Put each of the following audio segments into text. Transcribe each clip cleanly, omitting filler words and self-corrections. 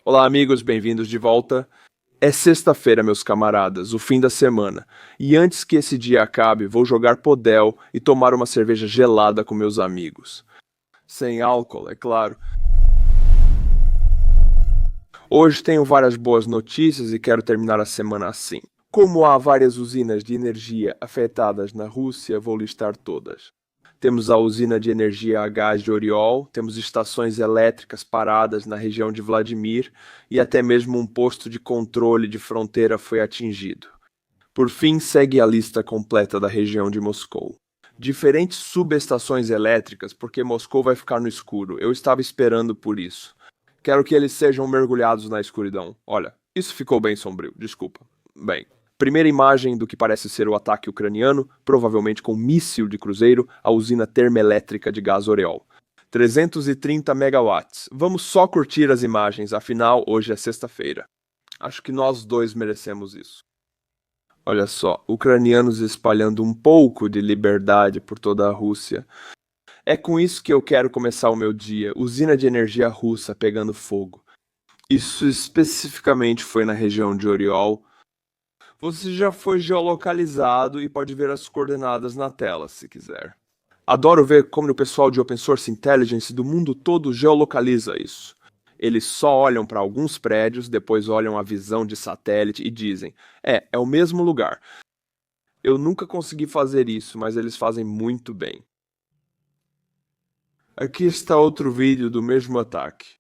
Olá, amigos, bem-vindos de volta. É sexta-feira, meus camaradas, o fim da semana. E antes que esse dia acabe, vou jogar podel e tomar uma cerveja gelada com meus amigos. Sem álcool, é claro. Hoje tenho várias boas notícias e quero terminar a semana assim. Como há várias usinas de energia afetadas na Rússia, vou listar todas. Temos a usina de energia a gás de Oriol, temos estações elétricas paradas na região de Vladimir e até mesmo um posto de controle de fronteira foi atingido. Por fim, segue a lista completa da região de Moscou. Diferentes subestações elétricas, porque Moscou vai ficar no escuro. Eu estava esperando por isso. Quero que eles sejam mergulhados na escuridão. Olha, isso ficou bem sombrio, desculpa. Bem, primeira imagem do que parece ser o ataque ucraniano, provavelmente com míssil de cruzeiro, à usina termoelétrica de gás Oriol. 330 megawatts. Vamos só curtir as imagens, afinal, hoje é sexta-feira. Acho que nós dois merecemos isso. Olha só, ucranianos espalhando um pouco de liberdade por toda a Rússia. É com isso que eu quero começar o meu dia. Usina de energia russa pegando fogo. Isso especificamente foi na região de Oriol. Você já foi geolocalizado e pode ver as coordenadas na tela, se quiser. Adoro ver como o pessoal de Open Source Intelligence do mundo todo geolocaliza isso. Eles só olham para alguns prédios, depois olham a visão de satélite e dizem: é o mesmo lugar. Eu nunca consegui fazer isso, mas eles fazem muito bem. Aqui está outro vídeo do mesmo ataque.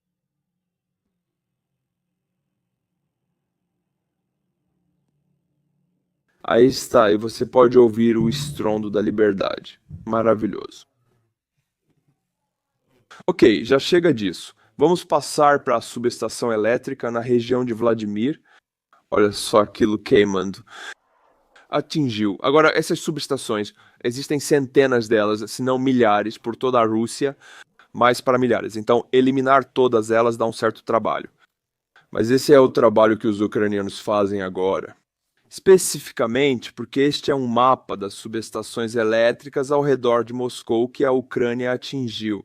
Aí está, e você pode ouvir o estrondo da liberdade. Maravilhoso. Ok, já chega disso. Vamos passar para a subestação elétrica na região de Vladimir. Olha só aquilo queimando. Atingiu. Agora, essas subestações, existem centenas delas, se não milhares, por toda a Rússia, mais para milhares. Então, eliminar todas elas dá um certo trabalho. Mas esse é o trabalho que os ucranianos fazem agora. Especificamente porque este é um mapa das subestações elétricas ao redor de Moscou que a Ucrânia atingiu.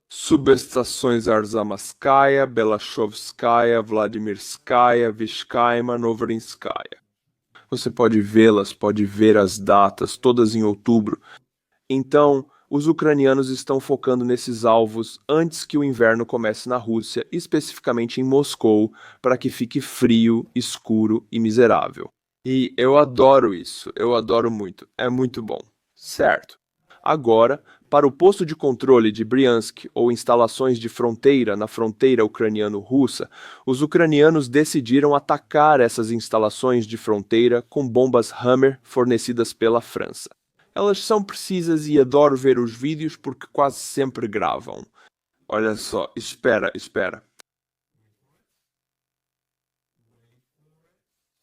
Subestações Arzamatskaya, Belachovskaya, Vladimirskaya, Vishkaima, Novrinskaya. Você pode vê-las, pode ver as datas, todas em outubro. Então, os ucranianos estão focando nesses alvos antes que o inverno comece na Rússia, especificamente em Moscou, para que fique frio, escuro e miserável. E eu adoro isso, eu adoro muito, é muito bom. Certo. Agora, para o posto de controle de Bryansk ou instalações de fronteira na fronteira ucraniano-russa, os ucranianos decidiram atacar essas instalações de fronteira com bombas Hammer fornecidas pela França. Elas são precisas e adoro ver os vídeos porque quase sempre gravam. Olha só, espera.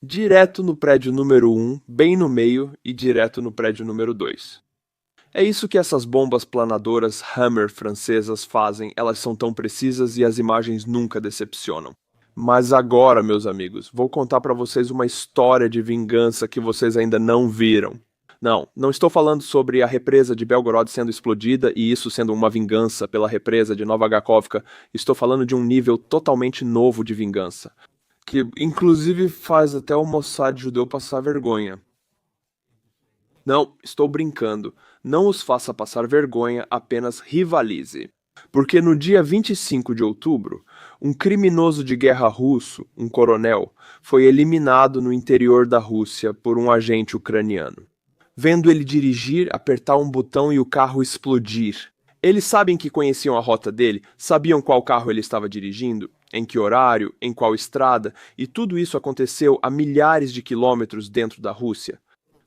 Direto no prédio número 1, bem no meio, e direto no prédio número 2. É isso que essas bombas planadoras Hammer francesas fazem, elas são tão precisas e as imagens nunca decepcionam. Mas agora, meus amigos, vou contar para vocês uma história de vingança que vocês ainda não viram. Não estou falando sobre a represa de Belgorod sendo explodida e isso sendo uma vingança pela represa de Nova Gakhovka. Estou falando de um nível totalmente novo de vingança, que inclusive faz até o Mossad judeu passar vergonha. Não, estou brincando. Não os faça passar vergonha, apenas rivalize. Porque no dia 25 de outubro, um criminoso de guerra russo, um coronel, foi eliminado no interior da Rússia por um agente ucraniano. Vendo ele dirigir, apertar um botão e o carro explodir. Eles sabem que conheciam a rota dele, sabiam qual carro ele estava dirigindo, em que horário, em qual estrada, e tudo isso aconteceu a milhares de quilômetros dentro da Rússia.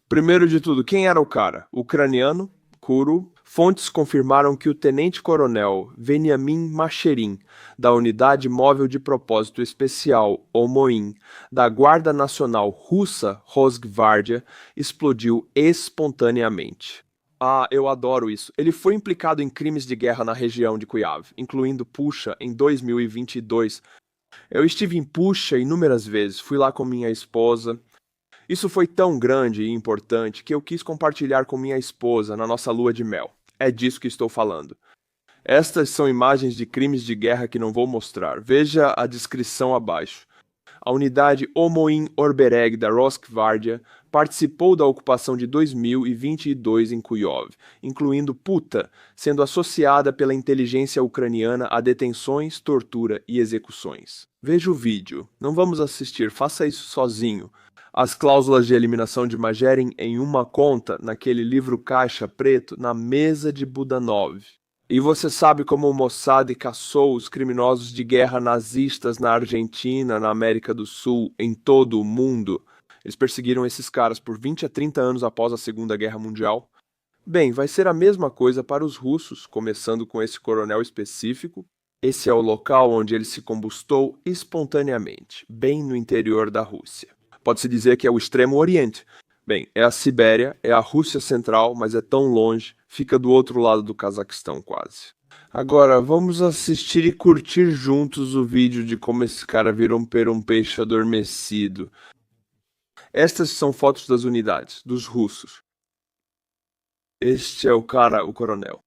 Primeiro de tudo, quem era o cara? Ucraniano, Kuro. Fontes confirmaram que o tenente-coronel Veniamin Macherin, da Unidade Móvel de Propósito Especial, ou MOIN, da Guarda Nacional Russa, Rosgvardia, explodiu espontaneamente. Ah, eu adoro isso. Ele foi implicado em crimes de guerra na região de Kuyav, incluindo Pucha em 2022. Eu estive em Pucha inúmeras vezes, fui lá com minha esposa. Isso foi tão grande e importante que eu quis compartilhar com minha esposa na nossa lua de mel. É disso que estou falando. Estas são imagens de crimes de guerra que não vou mostrar. Veja a descrição abaixo. A unidade Omoin Orbereg da Rosgvardia participou da ocupação de 2022 em Kuyov, incluindo Puta, sendo associada pela inteligência ucraniana a detenções, tortura e execuções. Veja o vídeo. Não vamos assistir, faça isso sozinho. As cláusulas de eliminação de Magerin em uma conta naquele livro caixa preto na mesa de Budanov. E você sabe como o Mossad caçou os criminosos de guerra nazistas na Argentina, na América do Sul, em todo o mundo? Eles perseguiram esses caras por 20 a 30 anos após a Segunda Guerra Mundial. Bem, vai ser a mesma coisa para os russos, começando com esse coronel específico. Esse é o local onde ele se combustou espontaneamente, bem no interior da Rússia. Pode-se dizer que é o Extremo Oriente. Bem, é a Sibéria, é a Rússia Central, mas é tão longe, fica do outro lado do Cazaquistão quase. Agora, vamos assistir e curtir juntos o vídeo de como esse cara virou um peixe adormecido. Estas são fotos das unidades, dos russos. Este é o cara, o coronel.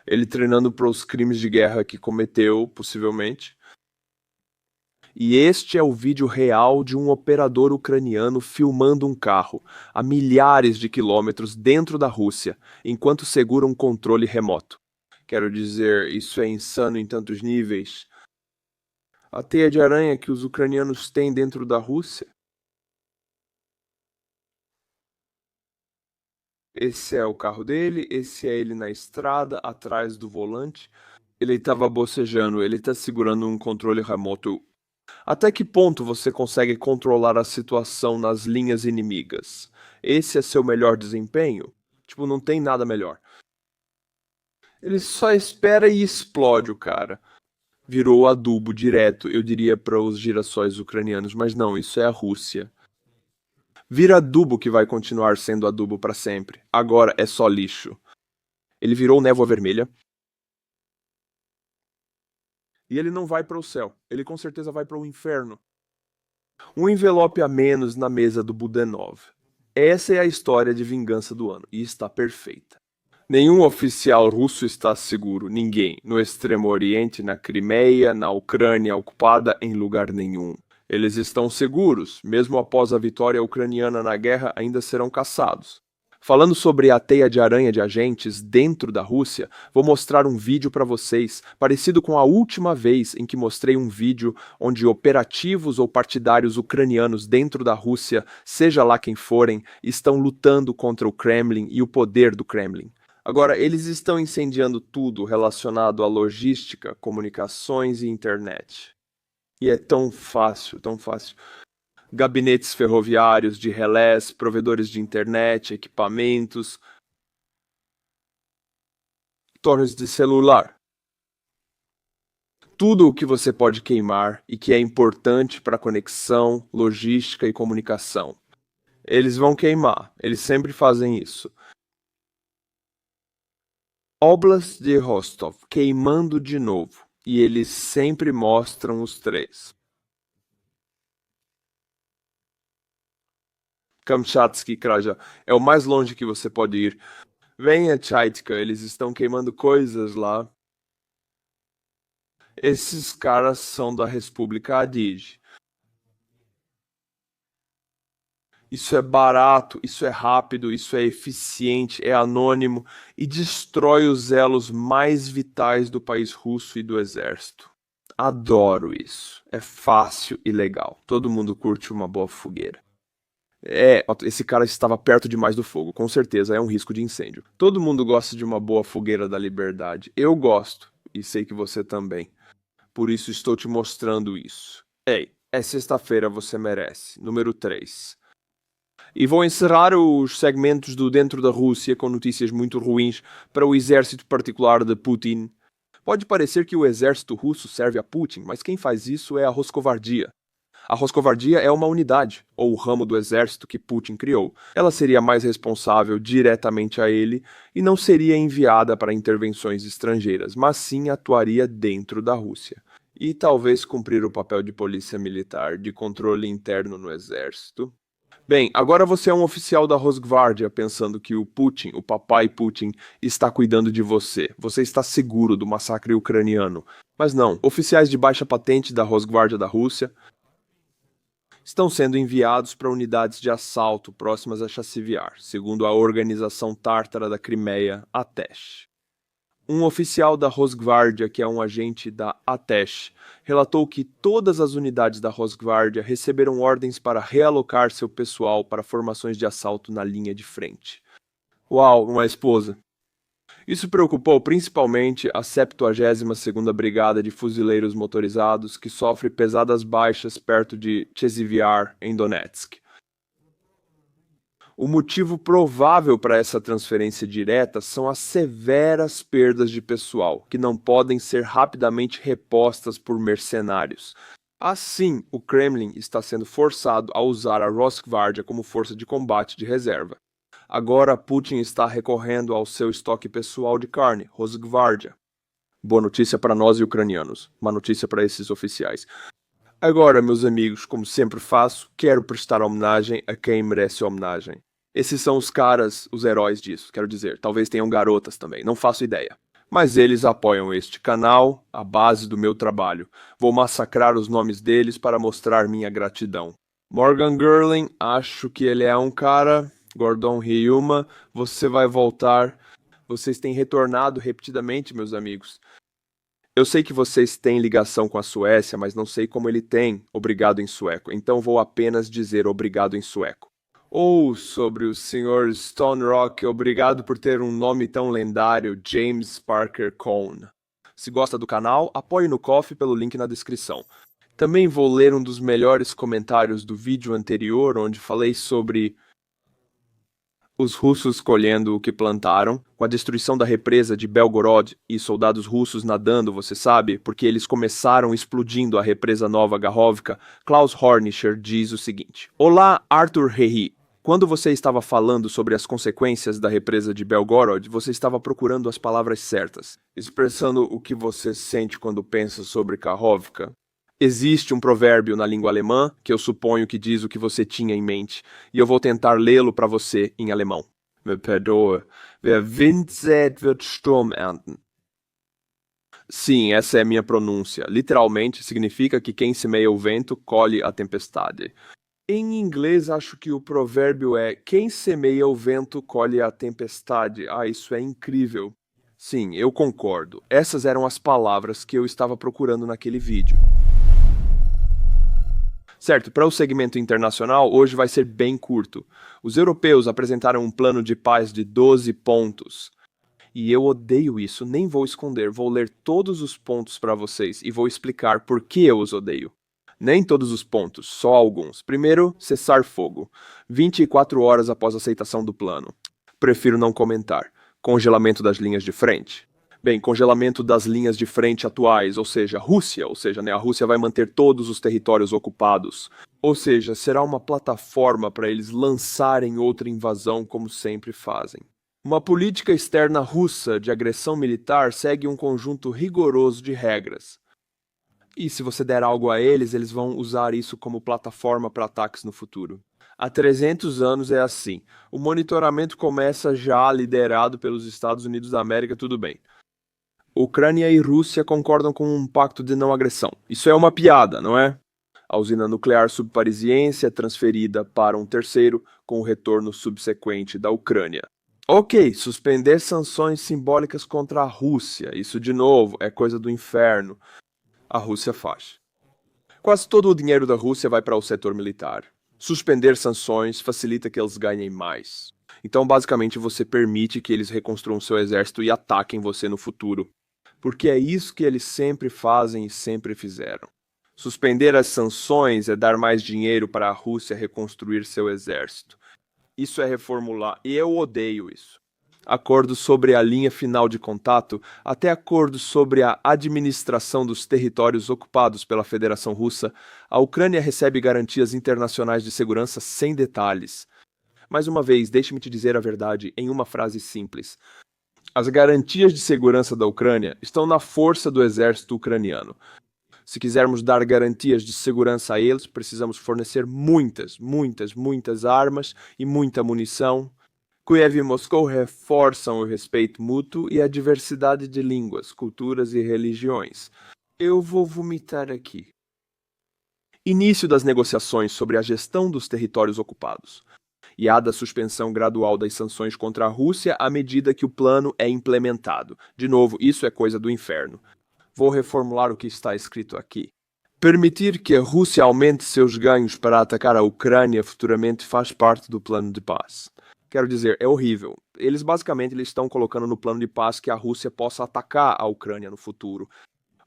Ele treinando para os crimes de guerra que cometeu, possivelmente. E este é o vídeo real de um operador ucraniano filmando um carro a milhares de quilômetros dentro da Rússia, enquanto segura um controle remoto. Quero dizer, isso é insano em tantos níveis. A teia de aranha que os ucranianos têm dentro da Rússia. Esse é o carro dele, esse é ele na estrada, atrás do volante. Ele estava bocejando, ele está segurando um controle remoto. Até que ponto você consegue controlar a situação nas linhas inimigas? Esse é seu melhor desempenho? Tipo, não tem nada melhor. Ele só espera e explode o cara. Virou adubo direto, eu diria, para os girassóis ucranianos, mas não, isso é a Rússia. Vira adubo que vai continuar sendo adubo para sempre. Agora é só lixo. Ele virou névoa vermelha. E ele não vai para o céu. Ele com certeza vai para o inferno. Um envelope a menos na mesa do Budanov. Essa é a história de vingança do ano, e está perfeita. Nenhum oficial russo está seguro, ninguém, no Extremo Oriente, na Crimeia, na Ucrânia ocupada, em lugar nenhum. Eles estão seguros, mesmo após a vitória ucraniana na guerra, ainda serão caçados. Falando sobre a teia de aranha de agentes dentro da Rússia, vou mostrar um vídeo para vocês, parecido com a última vez em que mostrei um vídeo onde operativos ou partidários ucranianos dentro da Rússia, seja lá quem forem, estão lutando contra o Kremlin e o poder do Kremlin. Agora, eles estão incendiando tudo relacionado à logística, comunicações e internet. E é tão fácil, tão fácil. Gabinetes ferroviários de relés, provedores de internet, equipamentos, torres de celular. Tudo o que você pode queimar e que é importante para conexão, logística e comunicação. Eles vão queimar, eles sempre fazem isso. Oblast de Rostov, queimando de novo. E eles sempre mostram os três. Kamchatsky, Kraja, é o mais longe que você pode ir. Venha, Chaitka, eles estão queimando coisas lá. Esses caras são da República Adige. Isso é barato, isso é rápido, isso é eficiente, é anônimo e destrói os elos mais vitais do país russo e do exército. Adoro isso. É fácil e legal. Todo mundo curte uma boa fogueira. Esse cara estava perto demais do fogo, com certeza é um risco de incêndio. Todo mundo gosta de uma boa fogueira da liberdade. Eu gosto, e sei que você também. Por isso estou te mostrando isso. Ei, é sexta-feira, você merece. Número 3. E vou encerrar os segmentos do Dentro da Rússia com notícias muito ruins para o exército particular de Putin. Pode parecer que o exército russo serve a Putin, mas quem faz isso é a Roscovardia. A Roscovardia é uma unidade, ou ramo do exército que Putin criou. Ela seria mais responsável diretamente a ele e não seria enviada para intervenções estrangeiras, mas sim atuaria dentro da Rússia. E talvez cumprir o papel de polícia militar, de controle interno no exército. Bem, agora você é um oficial da Rosgvardia pensando que o Putin, o papai Putin, está cuidando de você. Você está seguro do massacre ucraniano. Mas não, oficiais de baixa patente da Rosgvardia da Rússia estão sendo enviados para unidades de assalto próximas a Chassivyar, segundo a organização tártara da Crimeia, Atesh. Um oficial da Rosgvardia, que é um agente da Atesh, relatou que todas as unidades da Rosgvardia receberam ordens para realocar seu pessoal para formações de assalto na linha de frente. Uau, uma esposa! Isso preocupou principalmente a 72ª Brigada de Fuzileiros Motorizados, que sofre pesadas baixas perto de Chassivyar, em Donetsk. O motivo provável para essa transferência direta são as severas perdas de pessoal, que não podem ser rapidamente repostas por mercenários. Assim, o Kremlin está sendo forçado a usar a Rosgvardia como força de combate de reserva. Agora, Putin está recorrendo ao seu estoque pessoal de carne, Rosgvardia. Boa notícia para nós e ucranianos, má notícia para esses oficiais. Agora, meus amigos, como sempre faço, quero prestar homenagem a quem merece homenagem. Esses são os caras, os heróis disso, quero dizer. Talvez tenham garotas também, não faço ideia. Mas eles apoiam este canal, a base do meu trabalho. Vou massacrar os nomes deles para mostrar minha gratidão. Morgan Gerling, acho que ele é um cara. Gordon Ryuma, você vai voltar. Vocês têm retornado repetidamente, meus amigos. Eu sei que vocês têm ligação com a Suécia, mas não sei como ele tem obrigado em sueco, então vou apenas dizer obrigado em sueco. Ou sobre o Sr. Stone Rock, obrigado por ter um nome tão lendário, James Parker Cohn. Se gosta do canal, apoie no Ko-fi pelo link na descrição. Também vou ler um dos melhores comentários do vídeo anterior, onde falei sobre os russos colhendo o que plantaram, com a destruição da represa de Belgorod e soldados russos nadando, você sabe, porque eles começaram explodindo a represa nova Gahovka. Klaus Hornischer diz o seguinte: Olá, Arthur Herri. Quando você estava falando sobre as consequências da represa de Belgorod, você estava procurando as palavras certas, expressando o que você sente quando pensa sobre Kakhovka. Existe um provérbio na língua alemã que eu suponho que diz o que você tinha em mente, e eu vou tentar lê-lo para você em alemão. Me perdoe. Wer Wind sät, wird Sturm ernten. Sim, essa é a minha pronúncia. Literalmente significa que quem semeia o vento colhe a tempestade. Em inglês, acho que o provérbio é quem semeia o vento colhe a tempestade. Ah, isso é incrível. Sim, eu concordo. Essas eram as palavras que eu estava procurando naquele vídeo. Certo, para o segmento internacional, hoje vai ser bem curto. Os europeus apresentaram um plano de paz de 12 pontos. E eu odeio isso, nem vou esconder. Vou ler todos os pontos para vocês e vou explicar por que eu os odeio. Nem todos os pontos, só alguns. Primeiro, cessar fogo. 24 horas após a aceitação do plano. Prefiro não comentar. Congelamento das linhas de frente. Bem, congelamento das linhas de frente atuais, ou seja, Rússia, a Rússia vai manter todos os territórios ocupados. Ou seja, será uma plataforma para eles lançarem outra invasão como sempre fazem. Uma política externa russa de agressão militar segue um conjunto rigoroso de regras. E se você der algo a eles, eles vão usar isso como plataforma para ataques no futuro. Há 300 anos é assim. O monitoramento começa já liderado pelos Estados Unidos da América, tudo bem. Ucrânia e Rússia concordam com um pacto de não agressão. Isso é uma piada, não é? A usina nuclear subparisiense é transferida para um terceiro, com o retorno subsequente da Ucrânia. Ok, suspender sanções simbólicas contra a Rússia. Isso, de novo, é coisa do inferno. A Rússia faz. Quase todo o dinheiro da Rússia vai para o setor militar. Suspender sanções facilita que eles ganhem mais. Então, basicamente, você permite que eles reconstruam seu exército e ataquem você no futuro. Porque é isso que eles sempre fazem e sempre fizeram. Suspender as sanções é dar mais dinheiro para a Rússia reconstruir seu exército. Isso é reformular, e eu odeio isso. Acordos sobre a linha final de contato, até acordos sobre a administração dos territórios ocupados pela Federação Russa, a Ucrânia recebe garantias internacionais de segurança sem detalhes. Mais uma vez, deixe-me te dizer a verdade em uma frase simples. As garantias de segurança da Ucrânia estão na força do exército ucraniano. Se quisermos dar garantias de segurança a eles, precisamos fornecer muitas armas e muita munição. Kiev e Moscou reforçam o respeito mútuo e a diversidade de línguas, culturas e religiões. Eu vou vomitar aqui. Início das negociações sobre a gestão dos territórios ocupados. E há da suspensão gradual das sanções contra a Rússia à medida que o plano é implementado. De novo, isso é coisa do inferno. Vou reformular o que está escrito aqui. Permitir que a Rússia aumente seus ganhos para atacar a Ucrânia futuramente faz parte do plano de paz. Quero dizer, é horrível. Eles estão colocando no plano de paz que a Rússia possa atacar a Ucrânia no futuro.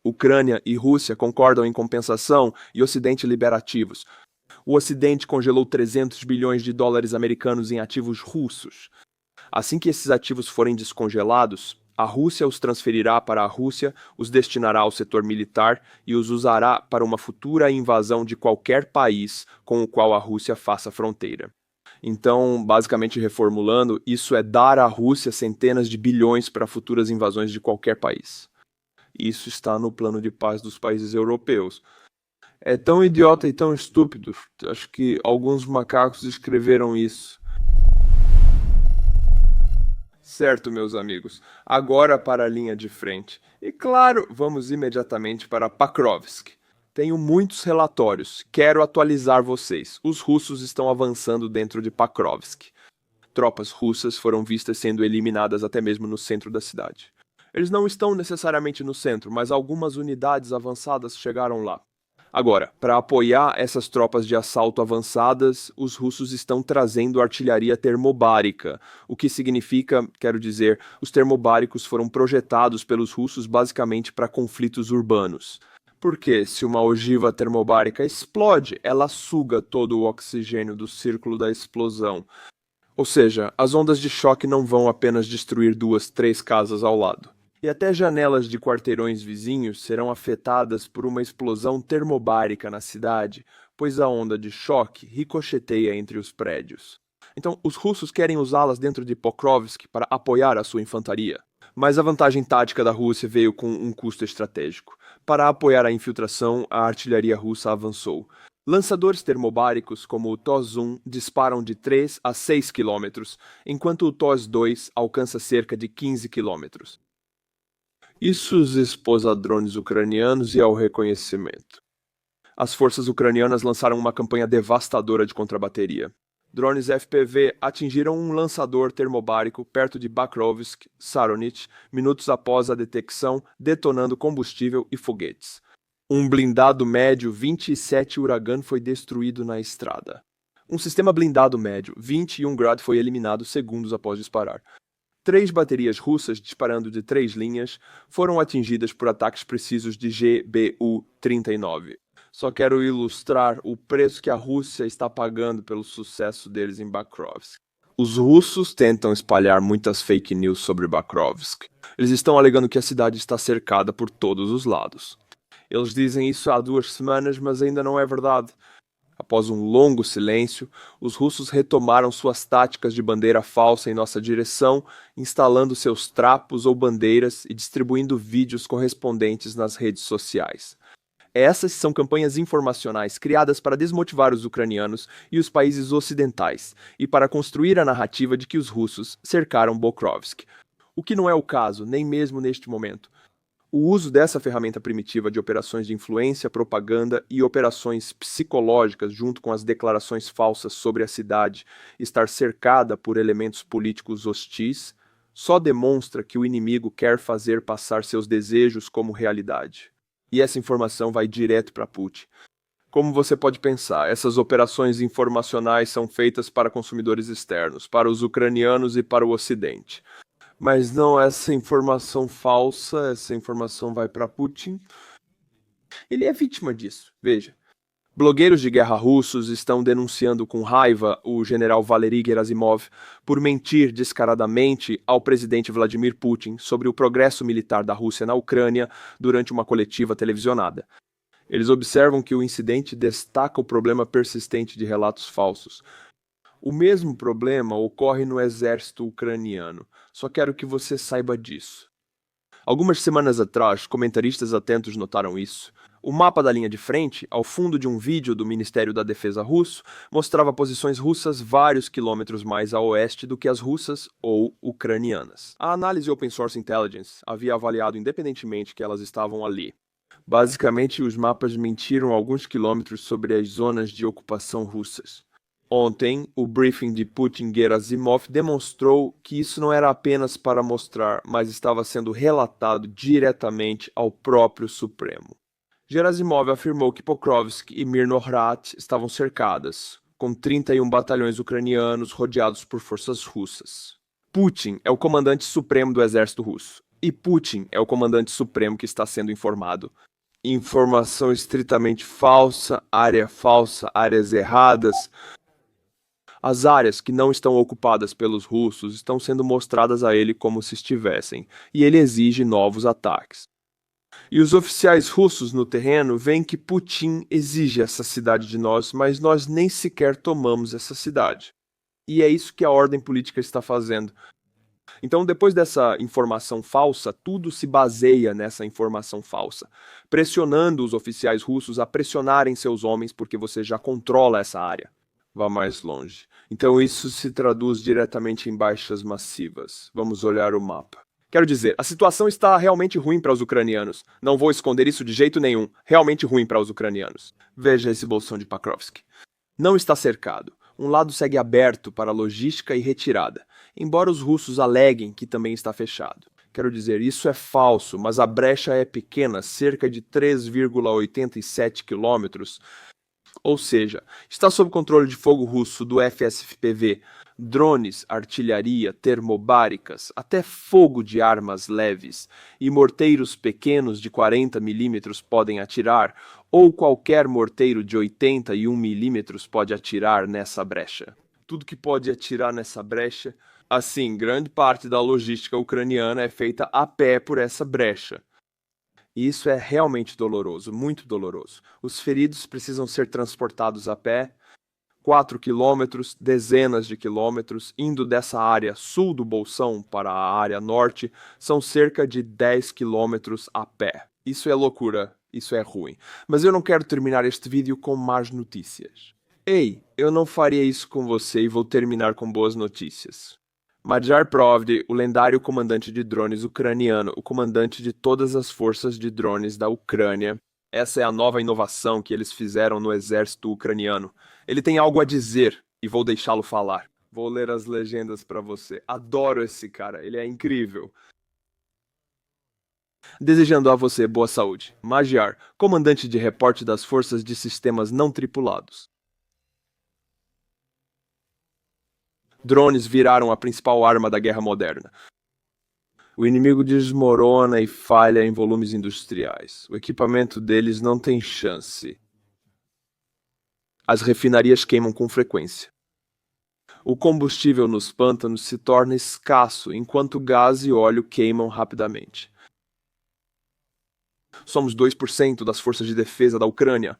Ucrânia e Rússia concordam em compensação e Ocidente liberativos. O Ocidente congelou 300 bilhões de dólares americanos em ativos russos. Assim que esses ativos forem descongelados, a Rússia os transferirá para a Rússia, os destinará ao setor militar e os usará para uma futura invasão de qualquer país com o qual a Rússia faça fronteira. Então, basicamente reformulando, isso é dar à Rússia centenas de bilhões para futuras invasões de qualquer país. Isso está no plano de paz dos países europeus. É tão idiota e tão estúpido. Acho que alguns macacos escreveram isso. Certo, meus amigos. Agora para a linha de frente. E claro, vamos imediatamente para Pakrovsk. Tenho muitos relatórios. Quero atualizar vocês. Os russos estão avançando dentro de Pakrovsk. Tropas russas foram vistas sendo eliminadas até mesmo no centro da cidade. Eles não estão necessariamente no centro, mas algumas unidades avançadas chegaram lá. Agora, para apoiar essas tropas de assalto avançadas, os russos estão trazendo artilharia termobárica, o que significa, quero dizer, os termobáricos foram projetados pelos russos basicamente para conflitos urbanos. Porque se uma ogiva termobárica explode, ela suga todo o oxigênio do círculo da explosão. Ou seja, as ondas de choque não vão apenas destruir 2, 3 casas ao lado. E até janelas de quarteirões vizinhos serão afetadas por uma explosão termobárica na cidade, pois a onda de choque ricocheteia entre os prédios. Então, os russos querem usá-las dentro de Pokrovsk para apoiar a sua infantaria. Mas a vantagem tática da Rússia veio com um custo estratégico. Para apoiar a infiltração, a artilharia russa avançou. Lançadores termobáricos como o TOS-1 disparam de 3 a 6 km, enquanto o TOS-2 alcança cerca de 15 km. Isso os expôs a drones ucranianos e ao reconhecimento. As forças ucranianas lançaram uma campanha devastadora de contrabateria. Drones FPV atingiram um lançador termobárico perto de Bakrovsk, Saronich, minutos após a detecção, detonando combustível e foguetes. Um blindado médio 27 Uragan foi destruído na estrada. Um sistema blindado médio 21 Grad foi eliminado segundos após disparar. 3 baterias russas, disparando de 3 linhas, foram atingidas por ataques precisos de GBU-39. Só quero ilustrar o preço que a Rússia está pagando pelo sucesso deles em Bakrovsk. Os russos tentam espalhar muitas fake news sobre Bakrovsk. Eles estão alegando que a cidade está cercada por todos os lados. Eles dizem isso há 2 semanas, mas ainda não é verdade. Após um longo silêncio, os russos retomaram suas táticas de bandeira falsa em nossa direção, instalando seus trapos ou bandeiras e distribuindo vídeos correspondentes nas redes sociais. Essas são campanhas informacionais criadas para desmotivar os ucranianos e os países ocidentais, e para construir a narrativa de que os russos cercaram Pokrovsk. O que não é o caso, nem mesmo neste momento. O uso dessa ferramenta primitiva de operações de influência, propaganda e operações psicológicas junto com as declarações falsas sobre a cidade estar cercada por elementos políticos hostis só demonstra que o inimigo quer fazer passar seus desejos como realidade. E essa informação vai direto para Putin. Como você pode pensar, essas operações informacionais são feitas para consumidores externos, para os ucranianos e para o Ocidente. Mas não essa informação falsa, essa informação vai para Putin. Ele é vítima disso, veja. Blogueiros de guerra russos estão denunciando com raiva o general Valery Gerasimov por mentir descaradamente ao presidente Vladimir Putin sobre o progresso militar da Rússia na Ucrânia durante uma coletiva televisionada. Eles observam que o incidente destaca o problema persistente de relatos falsos. O mesmo problema ocorre no exército ucraniano. Só quero que você saiba disso. Algumas semanas atrás, comentaristas atentos notaram isso. O mapa da linha de frente, ao fundo de um vídeo do Ministério da Defesa russo, mostrava posições russas vários quilômetros mais a oeste do que as russas ou ucranianas. A análise Open Source Intelligence havia avaliado independentemente que elas estavam ali. Basicamente, os mapas mentiram alguns quilômetros sobre as zonas de ocupação russas. Ontem, o briefing de Putin Gerasimov demonstrou que isso não era apenas para mostrar, mas estava sendo relatado diretamente ao próprio Supremo. Gerasimov afirmou que Pokrovsk e Mirnohrad estavam cercadas, com 31 batalhões ucranianos rodeados por forças russas. Putin é o comandante supremo do exército russo, e Putin é o comandante supremo que está sendo informado. Informação estritamente falsa, áreas erradas. As áreas que não estão ocupadas pelos russos estão sendo mostradas a ele como se estivessem, e ele exige novos ataques. E os oficiais russos no terreno veem que Putin exige essa cidade de nós, mas nós nem sequer tomamos essa cidade. E é isso que a ordem política está fazendo. Então, depois dessa informação falsa, tudo se baseia nessa informação falsa, pressionando os oficiais russos a pressionarem seus homens porque você já controla essa área. Vá mais longe. Então isso se traduz diretamente em baixas massivas. Vamos olhar o mapa. Quero dizer, a situação está realmente ruim para os ucranianos. Não vou esconder isso de jeito nenhum. Realmente ruim para os ucranianos. Veja esse bolsão de Pokrovsk. Não está cercado. Um lado segue aberto para logística e retirada, embora os russos aleguem que também está fechado. Quero dizer, isso é falso, mas a brecha é pequena, cerca de 3,87 quilômetros. Ou seja, está sob controle de fogo russo do FSPV, drones, artilharia, termobáricas, até fogo de armas leves, e morteiros pequenos de 40 milímetros podem atirar, ou qualquer morteiro de 81 milímetros pode atirar nessa brecha. Tudo que pode atirar nessa brecha, assim, grande parte da logística ucraniana é feita a pé por essa brecha. E isso é realmente doloroso, muito doloroso. Os feridos precisam ser transportados a pé, 4 quilômetros, dezenas de quilômetros, indo dessa área sul do Bolsão para a área norte, são cerca de 10 quilômetros a pé. Isso é loucura, isso é ruim. Mas eu não quero terminar este vídeo com más notícias. Ei, eu não faria isso com você e vou terminar com boas notícias. Madjar Pravdy, o lendário comandante de drones ucraniano, o comandante de todas as forças de drones da Ucrânia. Essa é a nova inovação que eles fizeram no exército ucraniano. Ele tem algo a dizer e vou deixá-lo falar. Vou ler as legendas para você. Adoro esse cara, ele é incrível. Desejando a você boa saúde. Madjar, comandante de reporte das forças de sistemas não tripulados. Drones viraram a principal arma da guerra moderna. O inimigo desmorona e falha em volumes industriais. O equipamento deles não tem chance. As refinarias queimam com frequência. O combustível nos pântanos se torna escasso, enquanto gás e óleo queimam rapidamente. Somos 2% das forças de defesa da Ucrânia.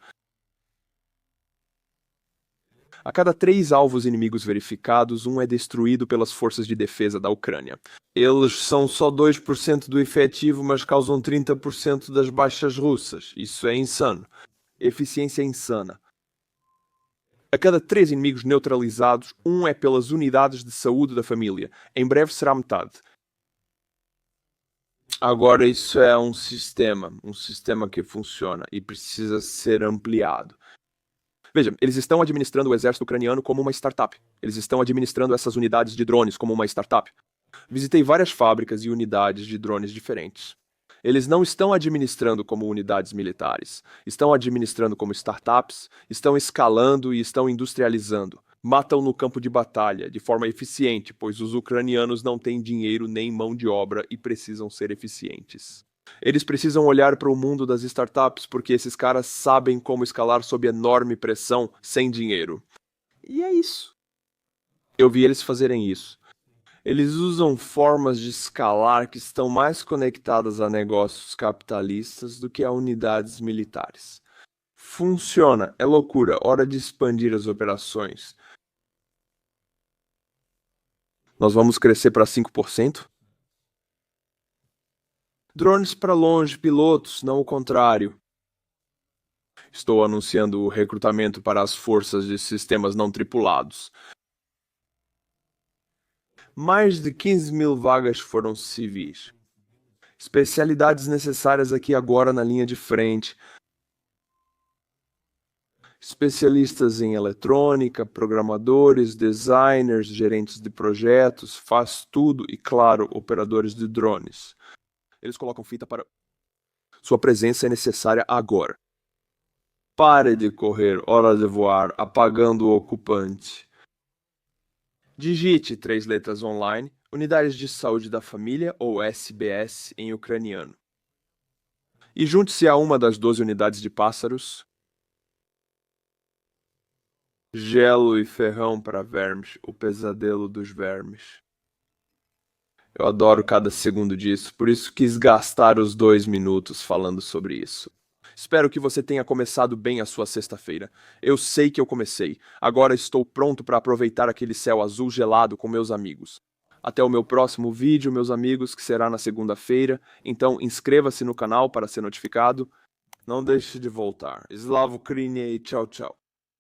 A cada 3 alvos inimigos verificados, um é destruído pelas forças de defesa da Ucrânia. Eles são só 2% do efetivo, mas causam 30% das baixas russas. Isso é insano. Eficiência insana. A cada 3 inimigos neutralizados, um é pelas unidades de saúde da família. Em breve será metade. Agora isso é um sistema que funciona e precisa ser ampliado. Veja, eles estão administrando o exército ucraniano como uma startup. Eles estão administrando essas unidades de drones como uma startup. Visitei várias fábricas e unidades de drones diferentes. Eles não estão administrando como unidades militares. Estão administrando como startups, estão escalando e estão industrializando. Matam no campo de batalha, de forma eficiente, pois os ucranianos não têm dinheiro nem mão de obra e precisam ser eficientes. Eles precisam olhar para o mundo das startups porque esses caras sabem como escalar sob enorme pressão sem dinheiro. E é isso. Eu vi eles fazerem isso. Eles usam formas de escalar que estão mais conectadas a negócios capitalistas do que a unidades militares. Funciona, é loucura, hora de expandir as operações. Nós vamos crescer para 5%? Drones para longe, pilotos, não o contrário. Estou anunciando o recrutamento para as forças de sistemas não tripulados. Mais de 15.000 vagas foram civis. Especialidades necessárias aqui agora na linha de frente. Especialistas em eletrônica, programadores, designers, gerentes de projetos, faz tudo e, claro, operadores de drones. Eles colocam fita para... Sua presença é necessária agora. Pare de correr, hora de voar, apagando o ocupante. Digite 3 letras online, Unidades de Saúde da Família, ou SBS em ucraniano. E junte-se a uma das 12 unidades de pássaros. Gelo e ferrão para vermes, o pesadelo dos vermes. Eu adoro cada segundo disso, por isso quis gastar os 2 minutos falando sobre isso. Espero que você tenha começado bem a sua sexta-feira. Eu sei que eu comecei. Agora estou pronto para aproveitar aquele céu azul gelado com meus amigos. Até o meu próximo vídeo, meus amigos, que será na segunda-feira. Então inscreva-se no canal para ser notificado. Não deixe de voltar. Slavo Krine e tchau, tchau.